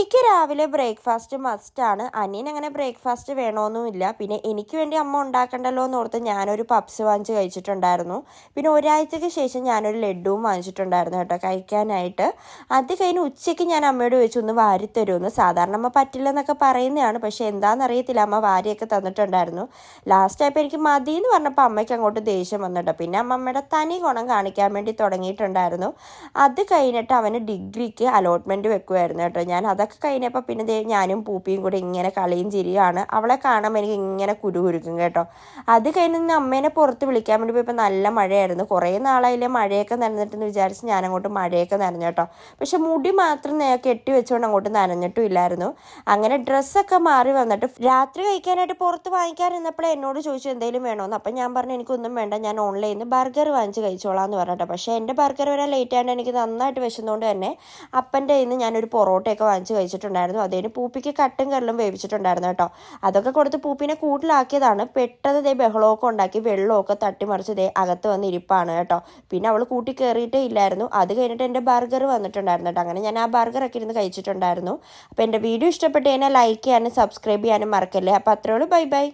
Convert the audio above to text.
എനിക്ക് രാവിലെ ബ്രേക്ക്ഫാസ്റ്റ് മസ്റ്റാണ്. അനിയനങ്ങനെ ബ്രേക്ക്ഫാസ്റ്റ് വേണമെന്നുമില്ല. പിന്നെ എനിക്ക് വേണ്ടി അമ്മ ഉണ്ടാക്കണ്ടല്ലോ എന്നോർത്ത് ഞാനൊരു പപ്സ് വാങ്ങിച്ച് കഴിച്ചിട്ടുണ്ടായിരുന്നു. പിന്നെ ഒരാഴ്ചയ്ക്ക് ശേഷം ഞാനൊരു ലഡ്ഡുവും വാങ്ങിച്ചിട്ടുണ്ടായിരുന്നു കേട്ടോ കഴിക്കാനായിട്ട്. അത് കഴിഞ്ഞ് ഉച്ചയ്ക്ക് ഞാൻ അമ്മയോട് ചോദിച്ചു ഒന്ന് വാരി തരുമെന്ന്. സാധാരണ അമ്മ പറ്റില്ലെന്നൊക്കെ പറയുന്നതാണ്, പക്ഷേ എന്താണെന്നറിയത്തില്ല, അമ്മ വാരിയൊക്കെ തന്നിട്ടുണ്ടായിരുന്നു. ലാസ്റ്റ് ആയപ്പോൾ എനിക്ക് മതി എന്ന് പറഞ്ഞപ്പോൾ അമ്മയ്ക്ക് അങ്ങോട്ട് ദേഷ്യം വന്നിട്ടോ. പിന്നെ അമ്മമ്മയുടെ തനി ഗുണം കാണിക്കാൻ വേണ്ടി തുടങ്ങിയിട്ടുണ്ടായിരുന്നു. അത് കഴിഞ്ഞിട്ട് അവന് ഡിഗ്രിക്ക് അലോട്ട്മെൻറ്റ് വെക്കുമായിരുന്നു കേട്ടോ. ഞാൻ അതൊക്കെ കഴിഞ്ഞപ്പോൾ പിന്നെ ഞാനും പൂപ്പിയും കൂടി ഇങ്ങനെ കളിയും ചിരിയാണ്. അവളെ കാണുമ്പോൾ എനിക്ക് ഇങ്ങനെ കുരുകുരുക്കും കേട്ടോ. അത് കഴിഞ്ഞ് അമ്മേനെ പുറത്ത് വിളിക്കാൻ വേണ്ടി പോയപ്പോൾ നല്ല മഴയായിരുന്നു. കുറേ നാളായില്ലേ മഴയൊക്കെ നനഞ്ഞിട്ടെന്ന് വിചാരിച്ച് ഞാനങ്ങോട്ട് മഴയൊക്കെ നനഞ്ഞു കേട്ടോ. പക്ഷെ മുടി മാത്രം കെട്ടി വെച്ചുകൊണ്ട് അങ്ങോട്ട് നനഞ്ഞിട്ടും ഇല്ലായിരുന്നു. അങ്ങനെ ഡ്രസ്സൊക്കെ മാറി വന്നിട്ട് രാത്രി കഴിക്കാനായിട്ട് പുറത്ത് വാങ്ങിക്കാനിരുന്നപ്പോഴേ എന്നോട് ചോദിച്ചു എന്തെങ്കിലും വേണമെന്ന്. അപ്പം ഞാൻ പറഞ്ഞു എനിക്കൊന്നും വേണ്ട, ഞാൻ ഓൺലൈനിൽ നിന്ന് ബർഗർ വാങ്ങിച്ച് കഴിച്ചോളാം എന്ന് പറഞ്ഞിട്ടോ. പക്ഷേ എൻ്റെ ബർഗർ വരാൻ ലേറ്റ് ആയതുകൊണ്ട് എനിക്ക് നന്നായിട്ട് വിശന്നുകൊണ്ട് തന്നെ അപ്പൻ്റെ കയ്യിൽ നിന്ന് ഞാനൊരു പൊറോട്ടയൊക്കെ വാങ്ങിച്ച് കഴിച്ചിട്ടുണ്ടായിരുന്നു. അതിന് പൂപ്പിക്ക് കട്ടും കരളും വേവിച്ചിട്ടുണ്ടായിരുന്നു കേട്ടോ. അതൊക്കെ കൊടുത്ത് പൂപ്പിനെ കൂട്ടിലാക്കിയതാണ്. പെട്ടെന്ന് ബഹളമൊക്കെ ഉണ്ടാക്കി വെള്ളമൊക്കെ തട്ടിമറിച്ച് അകത്ത് വന്ന് ഇരിപ്പാണ് കേട്ടോ. പിന്നെ അവൾ കൂട്ടി കയറിയിട്ടേ ഇല്ലായിരുന്നു. അത് കഴിഞ്ഞിട്ട് എൻ്റെ ബർഗർ വന്നിട്ടുണ്ടായിരുന്നു കേട്ടോ. അങ്ങനെ ഞാൻ ആ ബർഗറൊക്കെ ഇരുന്ന് കഴിച്ചിട്ടുണ്ടായിരുന്നു. അപ്പോൾ എൻ്റെ വീഡിയോ ഇഷ്ടപ്പെട്ട് കഴിഞ്ഞാൽ ലൈക്ക് ചെയ്യാനും സബ്സ്ക്രൈബ് ചെയ്യാനും മറക്കല്ലേ. അപ്പോൾ അത്രേ ഉള്ളൂ. Bye bye.